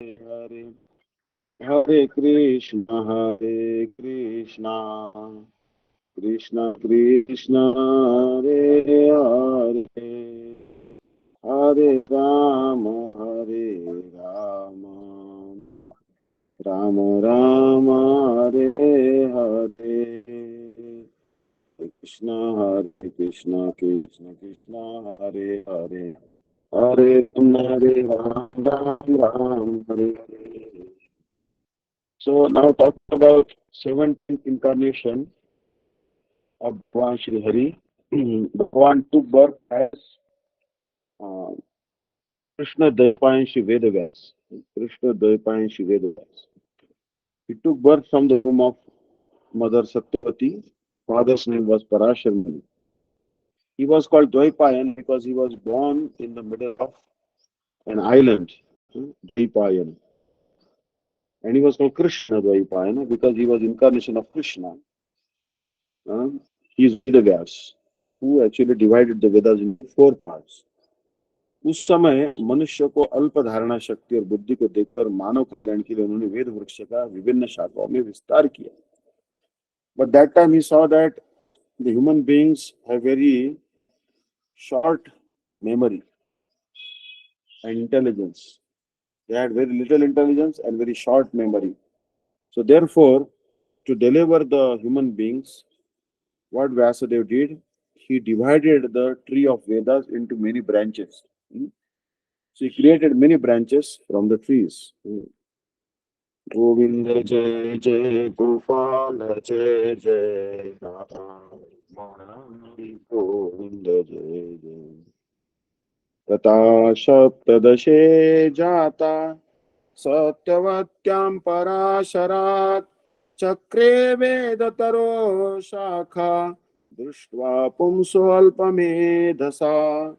Hare Hare Krishna Krishna Krishna Hare Hare Hare Hare Rama Rama Rama Hare Hare Hare Krishna Krishna Krishna Hare Hare Hare Ram Hare Hare. So now talking about 17th incarnation of Bhagavan Shri Hari. Bhagavan took birth as uh, Krishna Dvaipayanshi Vedavyas. Krishna Dvaipayanshi Vedavyas. He took birth from the womb of Mother Satyavati. Father's name was Parashar Muni. He was called Dvaipayan because he was born in the middle of an island, Dvaipayan. And he was called Krishna Dvaipayana because he was incarnation of Krishna. Uh, he is Vedavyas, who actually divided the Vedas into four parts. उस समय मनुष्य को अल्प धारणा शक्ति और बुद्धि को देखकर मानव कल्याण के लिए उन्होंने वेद वृक्ष का विभिन्न शाखाओं में विस्तार किया. But that time he saw that the human beings have very short memory and intelligence. They had very little intelligence and very short memory. So therefore, to deliver the human beings, what Vyasadeva did, he divided the tree of Vedas into many branches. So he created many branches from the trees. Govinda Jai Jai Gopal Jai Jai Radha Govinda Jai Jai Tata Saptadashe Jata Satyavatyam Parasharat Chakre Vedataro Shakha Drishtva Pumso Alpamedhasa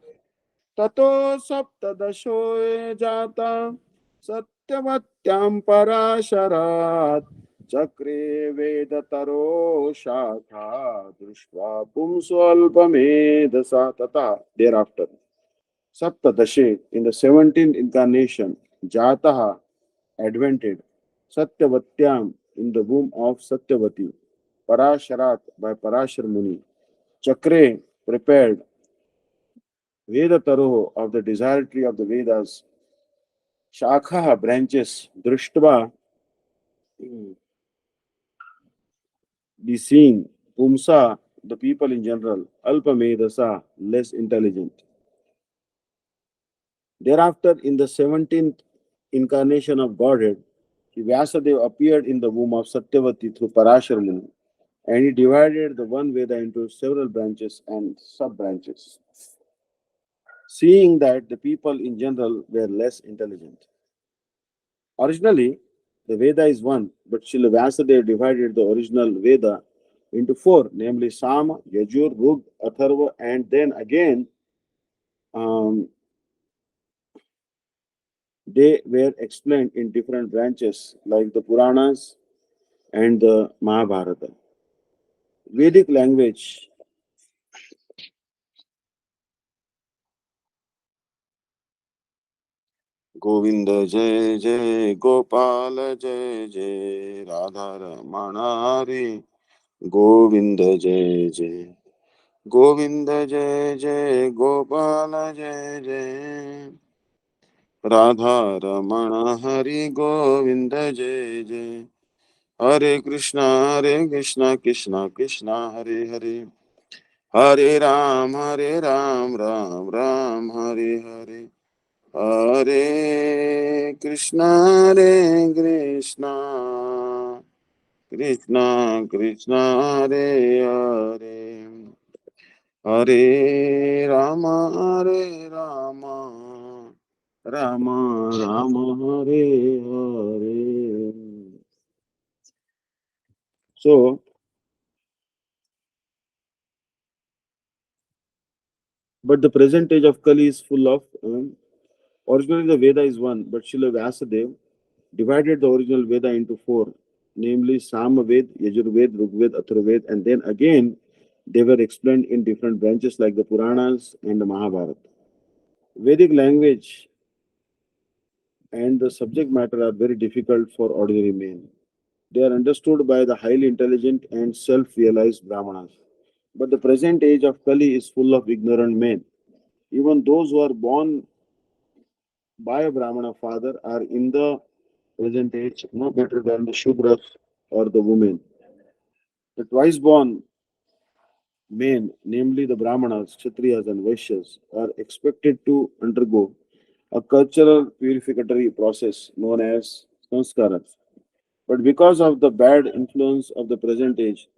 Tato Saptadasho Jata Satyavatyam Parasharat Chakre Vedataro Shakha Drishtva Pumso Alpamedhasa Tata. Thereafter, Saptadashe, in the 17th incarnation, Jataha, advented, Satyavatyam, in the womb of Satyavati, Parasharat, by Parashar Muni, Chakre, prepared, Vedataroho, of the desire tree of the Vedas, Shakha, branches, Drishtva, the seeing, Pumsa, the people in general, Alpamedasa, less intelligent. Thereafter, in the 17th incarnation of Godhead, Vyasadeva appeared in the womb of Satyavati through Parashar Muni, and he divided the one Veda into several branches and sub-branches, seeing that the people in general were less intelligent. Originally, the Veda is one, but Srila Vyasadeva divided the original Veda into four, namely Sama, Yajur, Rug, Atharva, and then again um, they were explained in different branches like the Puranas and the Mahabharata. Vedic language. Govinda Jai Jai Gopala Jai Jai Radha Ramana Hari Govinda Jai Jai Govinda Jai Jai Gopala Jai Jai Radha Ramana Hari Govinda Jai Jai Hare Krishna Krishna Krishna Hare Hare Hare Ram Ram Ram Hare Hare Hare Krishna Krishna Krishna Hare Hare Hare Rama Rama Rama Hare Hare. So, but the present age of Kali is full of originally the Veda is one, but Srila Vyasadeva divided the original Veda into four, namely Samaved, Yajurved, Rigved, Atharvaved, and then again they were explained in different branches like the Puranas and the Mahabharata. Vedic language and the subject matter are very difficult for ordinary men. They are understood by the highly intelligent and self-realized Brahmanas. But the present age of Kali is full of ignorant men. Even those who are born by a Brahmana father are in the present age no better than the Shudras or the women. The twice born men, namely the Brahmanas, Kshatriyas, and Vaishyas, are expected to undergo a cultural purificatory process known as sanskaras. But because of the bad influence of the present age,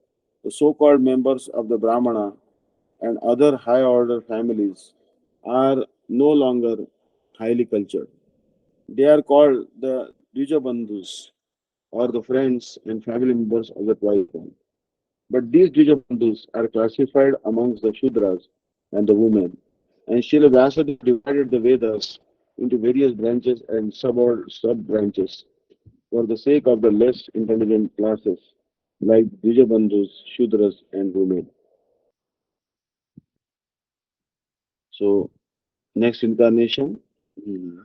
the so called members of the Brahmana and other high order families are no longer highly cultured. They are called the Dvijabandhus or the friends and family members of the twice born. But these Dvijabandhus are classified amongst the Shudras and the women. And Srila Vyasa divided the Vedas into various branches and sub branches for the sake of the less intelligent classes like Dvijabandhus, Shudras, and women. So, next incarnation. hmm,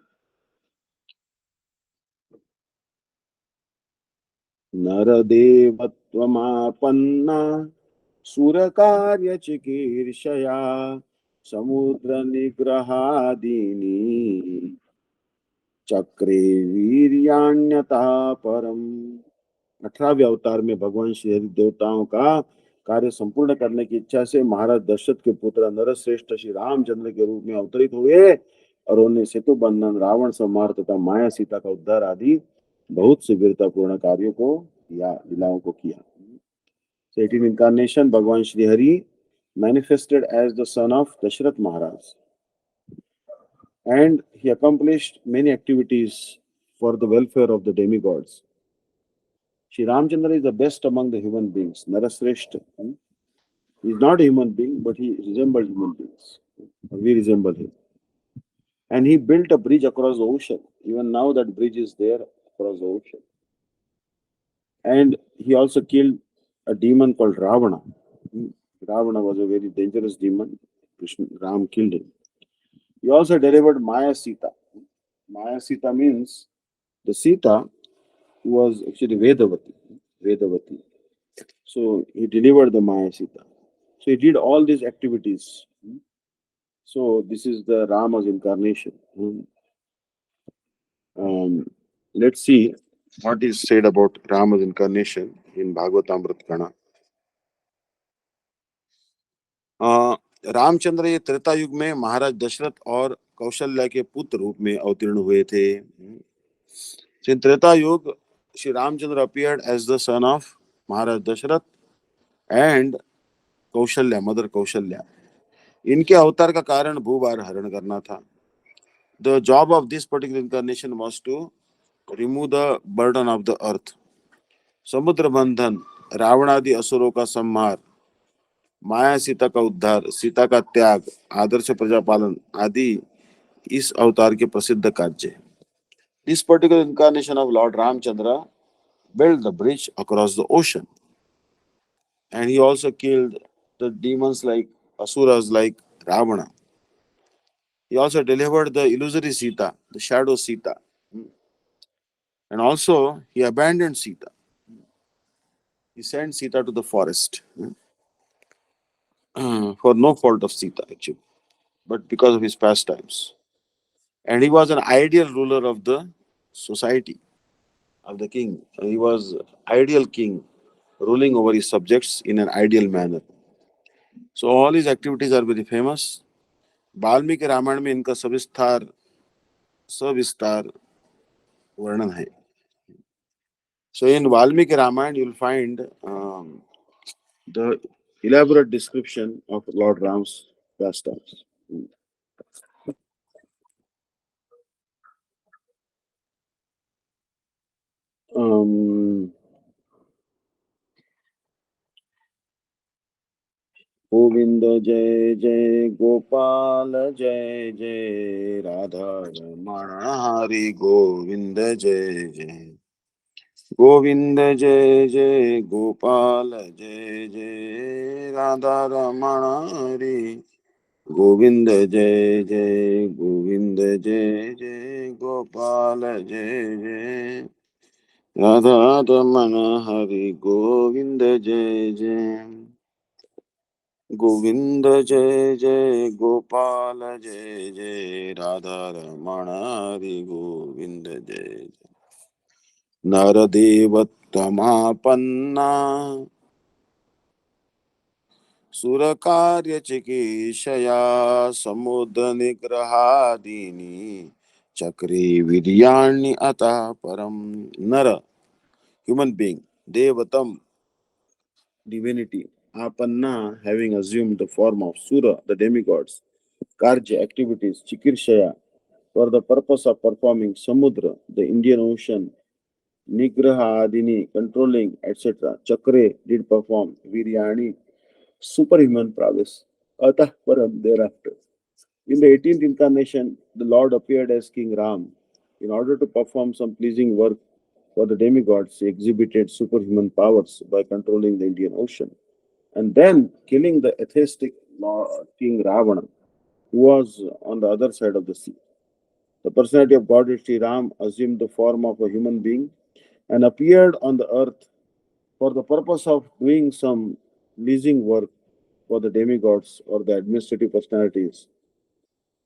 नरदेवत्वमापन्ना सुरकार्यचिकीर्षया समुद्रनिग्रहादीनि चक्रे वीर्याण्यता परम 18वें अवतार में भगवान श्री हरि देवताओं का कार्य संपूर्ण करने की इच्छा से महाराज दशरथ के पुत्र नरश्रेष्ठ श्री रामचंद्र के रूप में अवतरित हुए और उन्हें सेतु बंधन रावण संहार तथा माया सीता का उद्धार आदि बहुत से वीरतापूर्ण कार्यों को किया लीलाओं को किया So 18 incarnation Bhagwan Shri Hari manifested as the son of Dashrath Maharaj and he accomplished many activities for the welfare of the demigods. Shri Ramchandra is the best among the human beings. Narasreshta. He is not a human being, but he resembles human beings. We resemble him. And he built a bridge across the ocean. Even now, that bridge is there across the ocean. And he also killed a demon called Ravana. Ravana was a very dangerous demon. Krishna, Ram killed him. He also delivered Maya Sita. Maya Sita means the Sita who was actually Vedavati. Vedavati. So he delivered the Maya Sita. So he did all these activities. So this is the Rama's incarnation. Um, let's see what is said about Rama's incarnation in Bhagavatamrit Gana. Ramchandra ये त्रेता युग में महाराज दशरथ और कौशल्या के पुत्र रूप में अवतीर्ण हुए थे. In Treta Yuga Shri Ramchandra appeared as the son of Maharaj Dasharath and Kaushalya mother Kaushalya. इनके अवतार का कारण भूभार हरण करना था. The job of this particular incarnation was to remove the burden of the earth. समुद्र बंधन, रावण आदि असुरों का संहार, माया सीता का उद्धार, सीता का त्याग, आदर्श प्रजापालन आदि इस अवतार के प्रसिद्ध कार्य. This particular incarnation of Lord Ramchandra built the bridge across the ocean, and he also killed the demons like asuras like Ravana. He also delivered the illusory Sita, the shadow Sita, and also he abandoned Sita. He sent Sita to the forest for no fault of Sita actually, but because of his pastimes. And he was an ideal ruler of the society of the king. He was ideal king, ruling over his subjects in an ideal manner. So all his activities are very famous. Valmiki Ramayan में इनका सविस्तार वर्णन है. So in Valmiki Ramayana, you'll find the elaborate description of Lord Ram's pastimes. Um, Govind जय जय गोपाल जय जय राधा रमण हरि गोविंद जय जय गोविंद जय जय गोपाल जय जय राधा रमण हरि गोविंद जय जय गोविंद जय जय गोपाल जय जय राधा रमण हरि गोविंद जय जय गोविंद जय जय गोपाल जय जय राधा रमण हरि गोविंद जय जय नरदेवतमापन्ना सुरकार्यचिकीर्षया समुद्रनिग्रहादीनि चक्रे वीर्याणि अतः परम नर human being devatam divinity apanna having assumed the form of sura the demigods karja activities chikirshaya for the purpose of performing samudra the Indian Ocean nigraha adini controlling etc chakre did perform viryani superhuman prowess atah param thereafter. In the 18th incarnation, the Lord appeared as King Ram. In order to perform some pleasing work for the demigods, he exhibited superhuman powers by controlling the Indian Ocean and then killing the atheistic King Ravana, who was on the other side of the sea. The personality of Godhead Sri Ram assumed the form of a human being and appeared on the earth for the purpose of doing some pleasing work for the demigods or the administrative personalities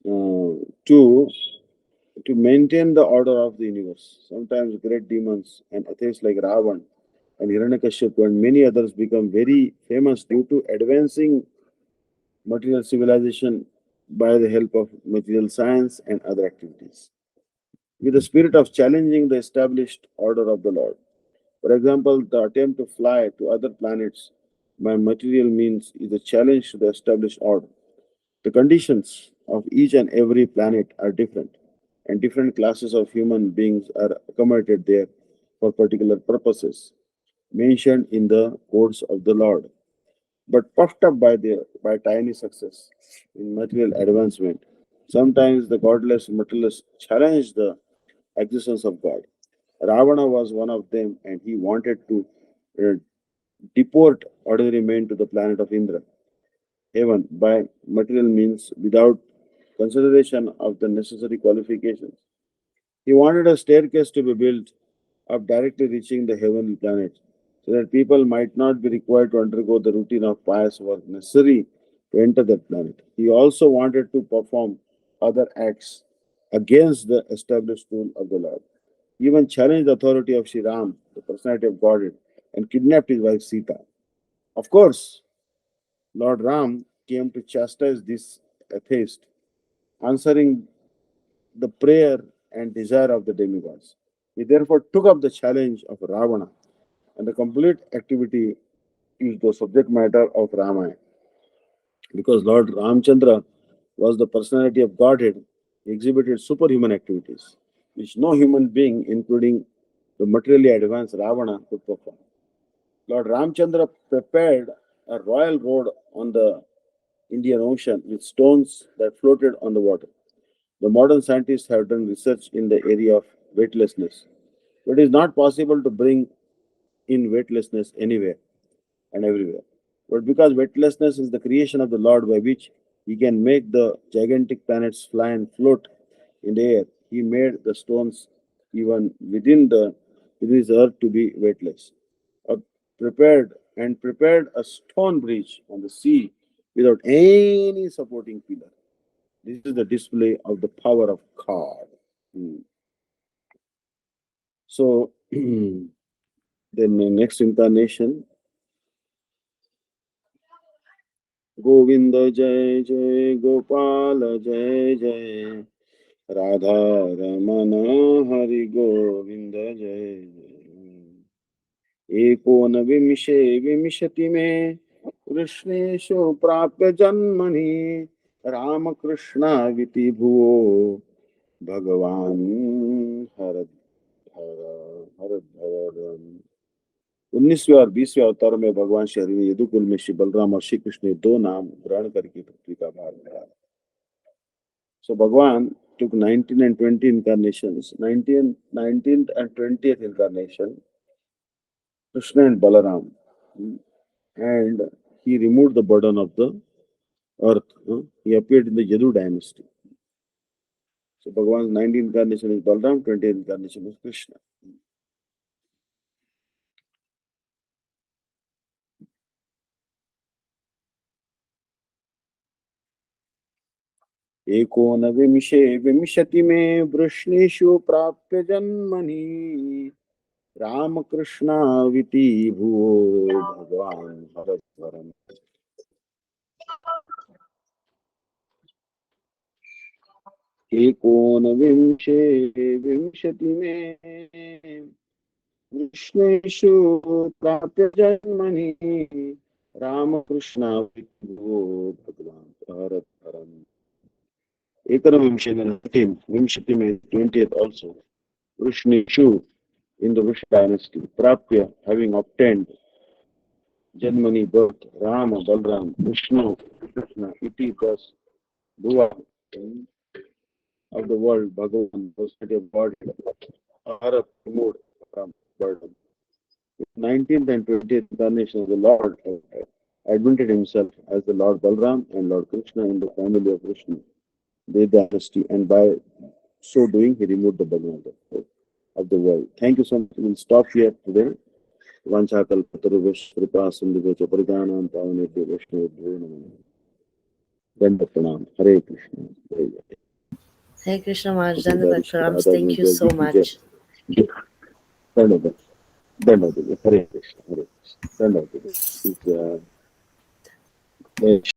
to maintain the order of the universe. Sometimes great demons and atheists like Ravan and Hiranyakashipu and many others become very famous due to advancing material civilization by the help of material science and other activities, with the spirit of challenging the established order of the Lord. For example, the attempt to fly to other planets by material means is a challenge to the established order. The conditions of each and every planet are different, and different classes of human beings are accommodated there for particular purposes mentioned in the codes of the Lord. But puffed up by tiny success in material advancement, sometimes the godless materialists challenge the existence of God. Ravana was one of them, and he wanted to uh, deport ordinary men to the planet of Indra, heaven, by material means without consideration of the necessary qualifications. He wanted a staircase to be built up directly reaching the heavenly planet, so that people might not be required to undergo the routine of pious work necessary to enter that planet. He also wanted to perform other acts against the established rule of the Lord. He even challenged the authority of Sri Ram, the personality of Godhead, and kidnapped his wife Sita. Of course, Lord Ram came to chastise this atheist, answering the prayer and desire of the demigods. He therefore took up the challenge of Ravana, and the complete activity is the subject matter of Ramayana. Because Lord Ramchandra was the personality of Godhead, he exhibited superhuman activities, which no human being, including the materially advanced Ravana, could perform. Lord Ramchandra prepared a royal road on the Indian Ocean with stones that floated on the water. The modern scientists have done research in the area of weightlessness. It is not possible to bring in weightlessness anywhere and everywhere. But because weightlessness is the creation of the Lord by which he can make the gigantic planets fly and float in the air, he made the stones even within his earth to be weightless. Uh, prepared a stone bridge on the sea without any supporting pillar. This is the display of the power of God. Hmm. So, then the next incarnation, Govind जय जय गोपाल जय जय राधा रमण हरि गोविंद जय जय एकोनविंशे विंशति में कृष्णेशु प्राप्य जन्मनि रामकृष्ण विति भुवो भगवान हर हर हर 19वें और 20वें अवतार में भगवान श्री हरि ने यदुकुल में श्री बलराम और श्री कृष्ण ने दो नाम ग्रहण करके पृथ्वी का भार लिया. So Bhagwan took 19 and 20 incarnations. 19th and 20th incarnation, Krishna and Balaram, and he removed the burden of the earth. He appeared in the Yadu dynasty. So Bhagavan's 19th incarnation is Balram, 20th incarnation is Krishna. एकोनविंशे विंशति में वृष्णेषु प्राप्य जन्मनि रामकृष्णाविति भुवो भगवान् हरद्वरम्. एकोनविंशे विंशति में वृष्णेषु प्राप्य जन्मनि रामकृष्णाविति भुवो भगवान् हरद्वरम्. Ekanavimshe, then 13th, Vimshati means 20th also. Vrishnishu, in the Vrish dynasty. Prapya, having obtained Janmani birth, Rama, Balram, Vishnu, Krishna, iti thus, Bhuva, of the world, Bhagavan, personality of God, Aharat, removed from burden. 19th and 20th incarnation of the Lord admitted himself as the Lord Balram and Lord Krishna in the family of Vishnu, the dynasty, and by so doing, he removed the burden of the world. Thank you so much. We'll stop here today. Vanchakal Pataruvesh Kripa Sindhuvecha Paridanam Pavanebhyo Vaishnavebhyo Namo. Danda Pranam. Hare Krishna. Hare Krishna Maharaj, Dandavat Pranams. Thank you so much. Dandavat. Dandavat. Hare Krishna. Hare Krishna. Dandavat.